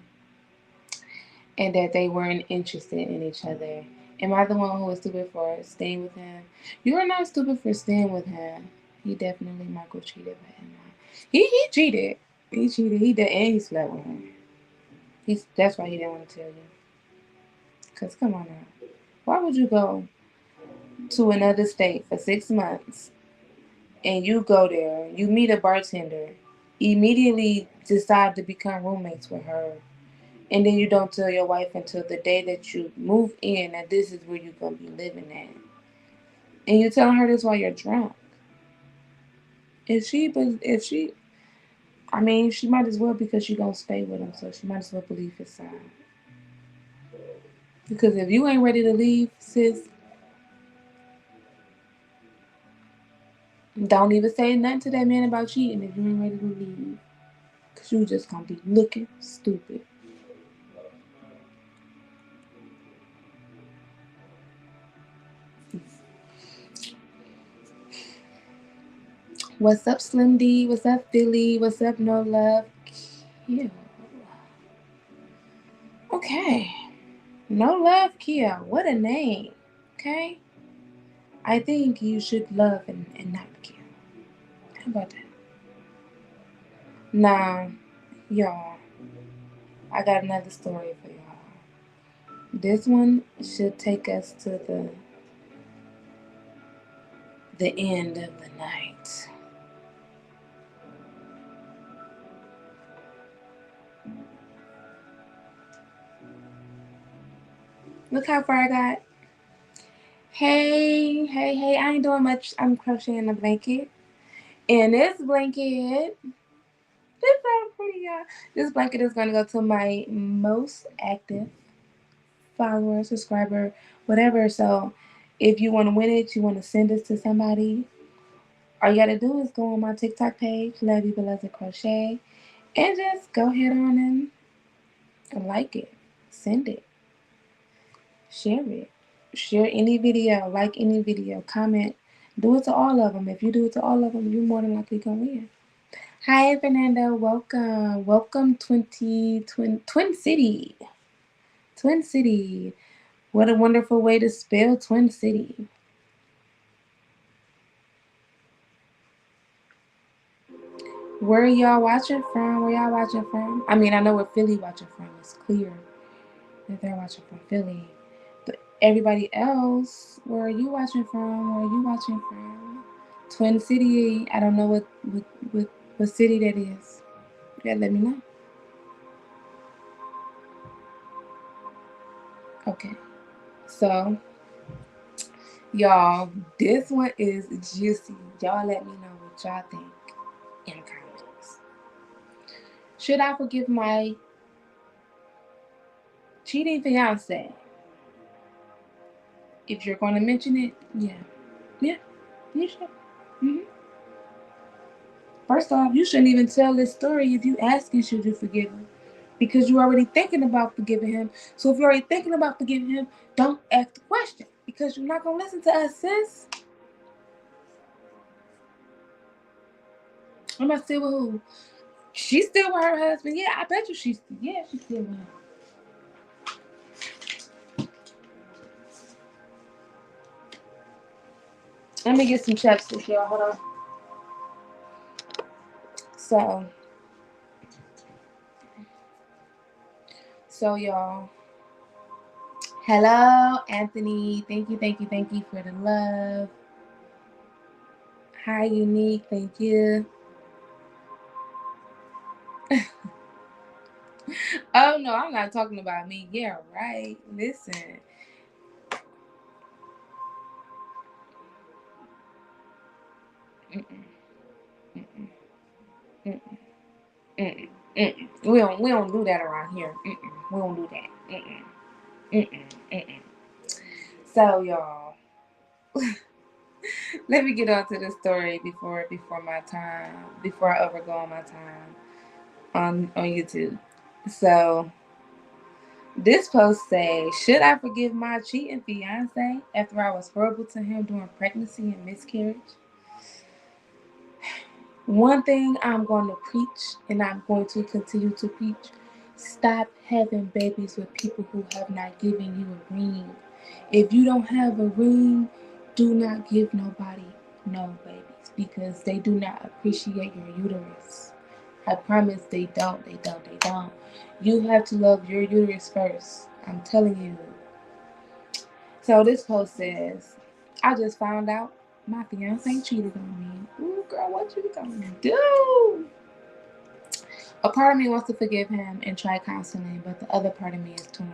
and that they weren't interested in each other. Am I the one who was stupid for staying with him? You are not stupid for staying with him. He definitely Michael cheated, but him not. He cheated. He cheated. He did, and he slept with her. That's why he didn't want to tell you. Cause come on now, why would you go to another state for 6 months and you go there, you meet a bartender, immediately decide to become roommates with her, and then you don't tell your wife until the day that you move in that this is where you're gonna be living at, and you telling her this while you're drunk. If she, I mean, she might as well because she gonna stay with him, so she might as well believe his side. Because if you ain't ready to leave, sis, don't even say nothing to that man about cheating if you ain't ready to leave. Cause you just gonna be looking stupid. What's up, Slim D? What's up, Philly? What's up, No Love? Yeah. Okay. No Love Kia. What a name. Okay? I think you should love and not kill. How about that? Now, y'all, I got another story for y'all. This one should take us to the end of the night. Look how far I got. Hey, hey, hey, I ain't doing much. I'm crocheting a blanket. And this blanket, this so pretty, y'all. This blanket is gonna go to my most active follower, subscriber, whatever. So if you want to win it, you want to send it to somebody, all you gotta do is go on my TikTok page, Love You Beloved Crochet, and just go ahead on and like it, send it, share it, share any video, like any video, comment. Do it to all of them. If you do it to all of them, you're more than likely gonna win. Hi, Fernando. Welcome. Welcome, Twin City. Twin City. What a wonderful way to spell Twin City. Where y'all watching from? Where y'all watching from? I mean, I know where Philly watching from. It's clear that they're watching from Philly. But everybody else, where are you watching from? Where are you watching from? Twin City. I don't know what city that is. You gotta let me know. Okay. So, y'all, this one is juicy. Y'all let me know what y'all think in the comments. Should I forgive my cheating fiance? If you're going to mention it, yeah. Yeah, you should. hmm First off, you shouldn't even tell this story if you asking should you forgive him. Because you're already thinking about forgiving him. So if you're already thinking about forgiving him, don't ask the question. Because you're not going to listen to us, sis. I'm not still with who? She's still with her husband. Yeah, I bet you she's still with him. Let me get some chapstick, y'all. Hold on. So, So y'all, hello Anthony. Thank you for the love. Hi Unique, thank you. Oh no, I'm not talking about me. Yeah, right. Listen. Mm-mm, mm-mm, mm-mm, mm-mm, mm-mm. We don't do that around here. Mm-mm, we don't do that. Mm-mm, mm-mm, mm-mm. So y'all, let me get on to the story before my time, before I overgo on my time on YouTube. So this post says, should I forgive my cheating fiance after I was horrible to him during pregnancy and miscarriage? One thing I'm going to preach, and I'm going to continue to preach: stop having babies with people who have not given you a ring. If you don't have a ring, do not give nobody no babies because they do not appreciate your uterus. I promise they don't. They don't. You have to love your uterus first. I'm telling you. So this post says, I just found out my fiance cheated on me. Ooh, girl, what you gonna do? A part of me wants to forgive him and try counseling, but the other part of me is torn.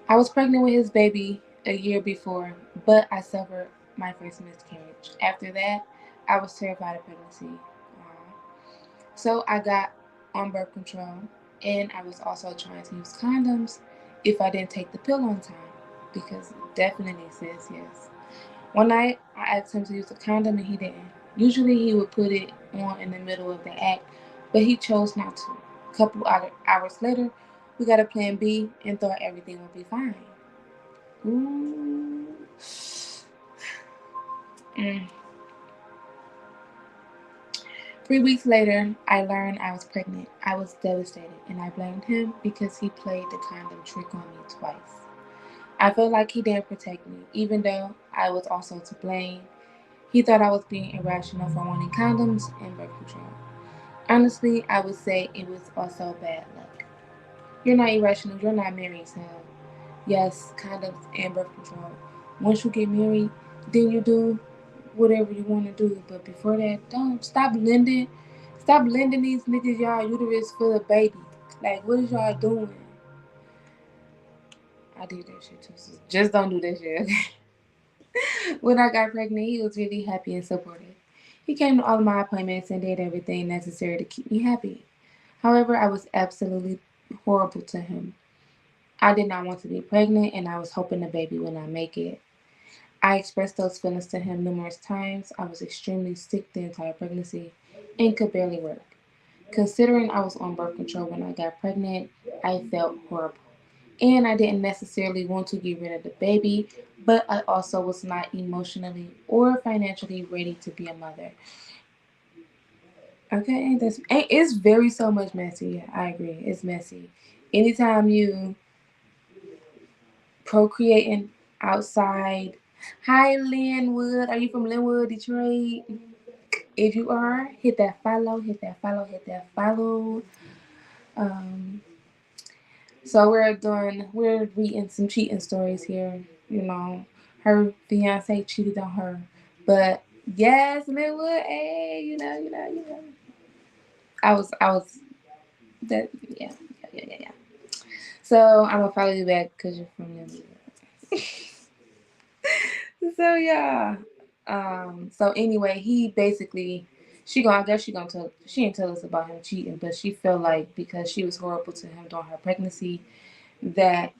I was pregnant with his baby a year before, but I suffered my first miscarriage. After that, I was terrified of pregnancy. So I got on birth control, and I was also trying to use condoms if I didn't take the pill on time, because it definitely says yes. One night, I asked him to use a condom and he didn't. Usually, he would put it on in the middle of the act, but he chose not to. A couple hours later, we got a plan B and thought everything would be fine. Ooh. Mm. 3 weeks later, I learned I was pregnant. I was devastated, and I blamed him because he played the condom trick on me twice. I felt like he didn't protect me, even though I was also to blame. He thought I was being irrational for wanting condoms and birth control. Honestly, I would say it was also bad luck. You're not irrational, you're not married, so yes, condoms and birth control. Once you get married, then you do whatever you want to do. But before that, don't stop lending these niggas y'all uterus for the baby. Like, what is y'all doing? I did that shit too. So just don't do that shit. When I got pregnant, he was really happy and supportive. He came to all of my appointments and did everything necessary to keep me happy. However, I was absolutely horrible to him. I did not want to be pregnant, and I was hoping the baby would not make it. I expressed those feelings to him numerous times. I was extremely sick the entire pregnancy and could barely work. Considering I was on birth control when I got pregnant, I felt horrible. And I didn't necessarily want to get rid of the baby, but I also was not emotionally or financially ready to be a mother. Okay, it's very so much messy. I agree, it's messy. Anytime you procreating outside. Hi, Linwood. Are you from Linwood, Detroit? If you are, hit that follow, hit that follow, hit that follow. Um, so we're reading some cheating stories here. You know, her fiance cheated on her, but yes, Linwood. Hey, you know. I was that. Yeah. So I'm gonna follow you back because you're from Linwood. So yeah. So anyway, he basically I guess she didn't tell us about him cheating, but she felt like because she was horrible to him during her pregnancy that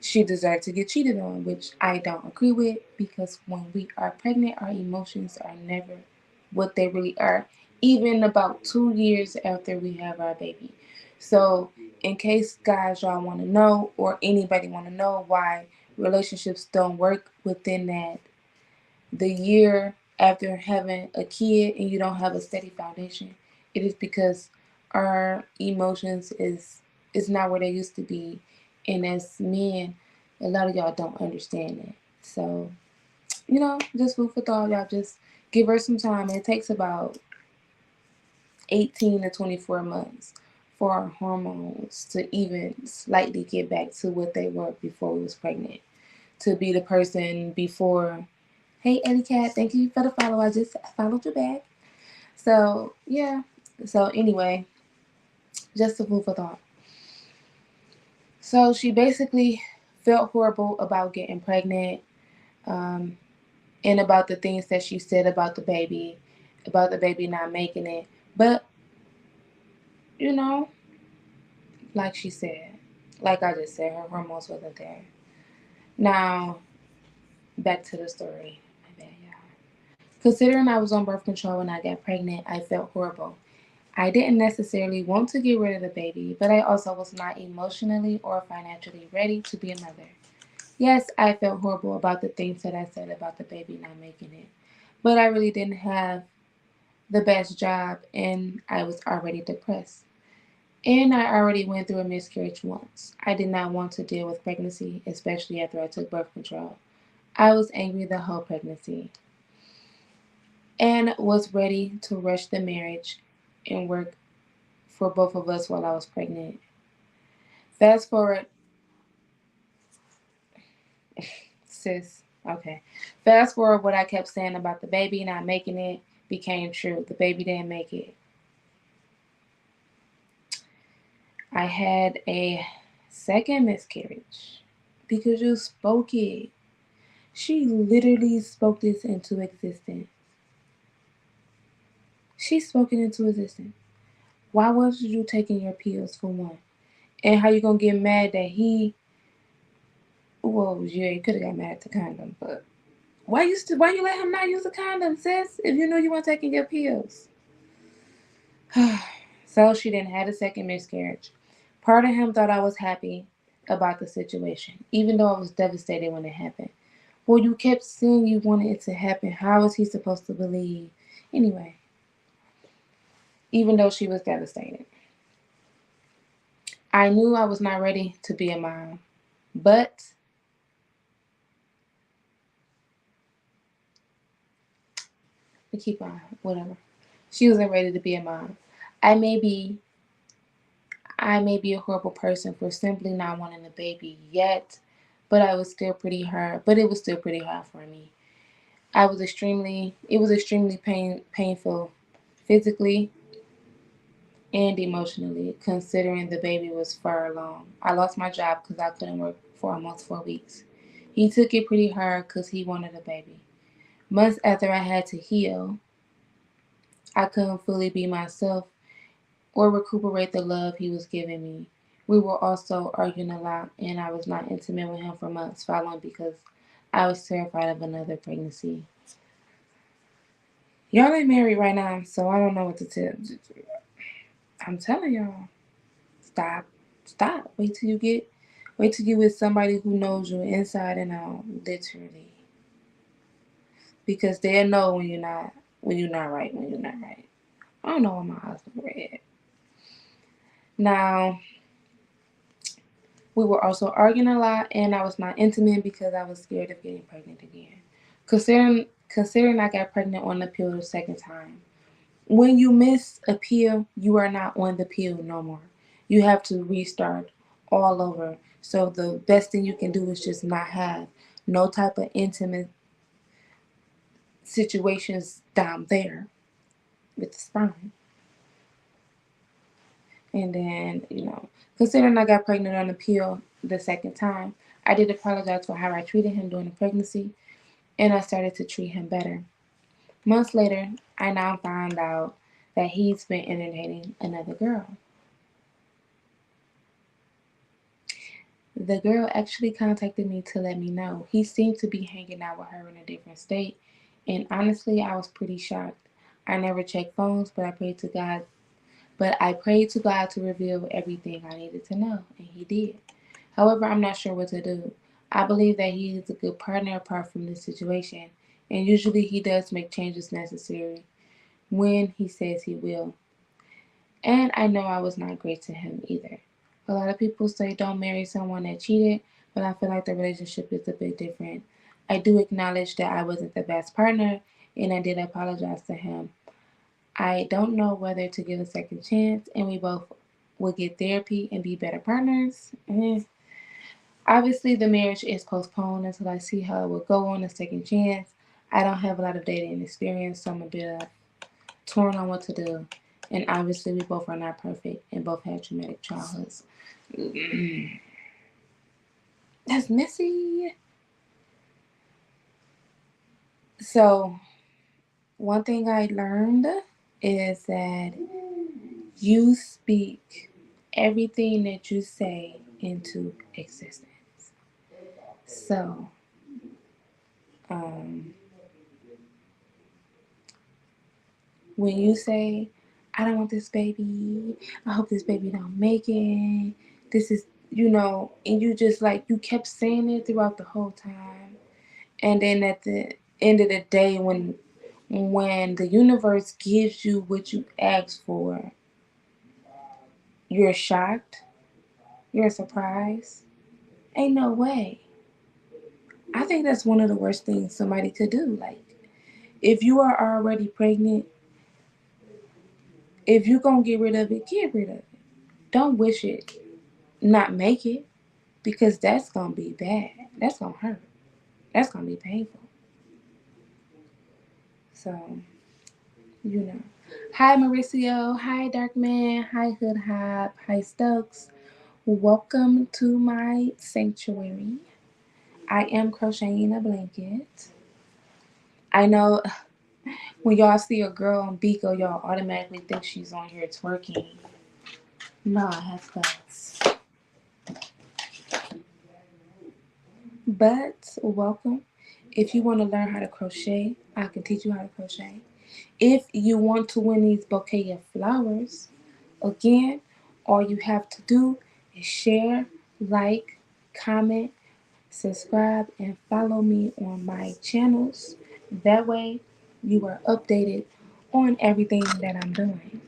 she deserved to get cheated on, which I don't agree with because when we are pregnant, our emotions are never what they really are, even about 2 years after we have our baby. So, in case guys y'all want to know, or anybody want to know why relationships don't work within the year after having a kid and you don't have a steady foundation, it is because our emotions is not where they used to be, and as men, a lot of y'all don't understand it. So just food for thought. Y'all just give her some time. It takes about 18 to 24 months for our hormones to even slightly get back to what they were before we was pregnant. To be the person before, hey Eddie Cat, thank you for the follow. I just followed you back. So yeah. So anyway, just a food for thought. So she basically felt horrible about getting pregnant, um, and about the things that she said about the baby not making it. But you know, like she said, like I just said, her hormones wasn't there. Now back to the story. My bad, y'all. Considering I was on birth control when I got pregnant, I felt horrible. I didn't necessarily want to get rid of the baby, but I also was not emotionally or financially ready to be a mother. Yes, I felt horrible about the things that I said about the baby not making it, but I really didn't have the best job and I was already depressed. And I already went through a miscarriage once. I did not want to deal with pregnancy, especially after I took birth control. I was angry the whole pregnancy and was ready to rush the marriage and work for both of us while I was pregnant. Fast forward, sis. Okay. Fast forward, what I kept saying about the baby not making it became true. The baby didn't make it. I had a second miscarriage because you spoke it. She literally spoke this into existence. She spoke it into existence. Why wasn't you taking your pills for one? And how you gonna get mad that he? Well, yeah, you could have got mad at the condom, but why you let him not use a condom, sis? If you knew you weren't taking your pills. So she didn't have a second miscarriage. Part of him thought I was happy about the situation, even though I was devastated when it happened. Well, you kept saying you wanted it to happen. How was he supposed to believe? Anyway, even though she was devastated, I knew I was not ready to be a mom. But we keep on, whatever. She wasn't ready to be a mom. I may be I may be a horrible person for simply not wanting a baby yet, but I was still pretty hard. But it was still pretty hard for me. It was extremely painful, physically and emotionally, considering the baby was far along. I lost my job because I couldn't work for almost 4 weeks. He took it pretty hard because he wanted a baby. Months after I had to heal, I couldn't fully be myself or recuperate the love he was giving me. We were also arguing a lot, and I was not intimate with him for months following because I was terrified of another pregnancy. Y'all ain't married right now, so I don't know what to tell. I'm telling y'all, stop, stop. Wait till you with somebody who knows you inside and out, literally, because they'll know when you're not right, when you're not right. I don't know what my husband read. Now, we were also arguing a lot, and I was not intimate because I was scared of getting pregnant again. Considering I got pregnant on the pill the second time. When you miss a pill, you are not on the pill no more. You have to restart all over. So the best thing you can do is just not have no type of intimate situations down there with the sperm. And then, considering I got pregnant on the pill the second time, I did apologize for how I treated him during the pregnancy, and I started to treat him better. Months later, I now found out that he's been entertaining another girl. The girl actually contacted me to let me know. He seemed to be hanging out with her in a different state, and honestly, I was pretty shocked. I never checked phones, but I prayed to God to reveal everything I needed to know, and he did. However, I'm not sure what to do. I believe that he is a good partner apart from this situation, and usually he does make changes necessary when he says he will. And I know I was not great to him either. A lot of people say don't marry someone that cheated, but I feel like the relationship is a bit different. I do acknowledge that I wasn't the best partner, and I did apologize to him. I don't know whether to give a second chance, and will get therapy and be better partners. Obviously, the marriage is postponed until I see how it will go on a second chance. I don't have a lot of dating experience, so I'm a bit torn on what to do. And obviously, we both are not perfect and both had traumatic childhoods. That's messy. So, one thing I learned is that you speak everything that you say into existence. So, um, when you say, I don't want this baby, I hope this baby don't make it, this is, and you just like, you kept saying it throughout the whole time. And then at the end of the day, when the universe gives you what you asked for, you're shocked, you're surprised. Ain't no way. I think that's one of the worst things somebody could do. Like, if you are already pregnant, if you're gonna get rid of it, get rid of it. Don't wish it, not make it, because that's gonna be bad. That's gonna hurt. That's gonna be painful. So, you know. Hi Mauricio. Hi Darkman. Hi Hood Hop. Hi Stokes. Welcome to my sanctuary. I am crocheting a blanket. I know when y'all see a girl on Biko, y'all automatically think she's on here twerking. No, I have class. But welcome. If you want to learn how to crochet, I can teach you how to crochet. If you want to win these bouquet of flowers, again, all you have to do is share, like, comment, subscribe, and follow me on my channels. That way, you are updated on everything that I'm doing.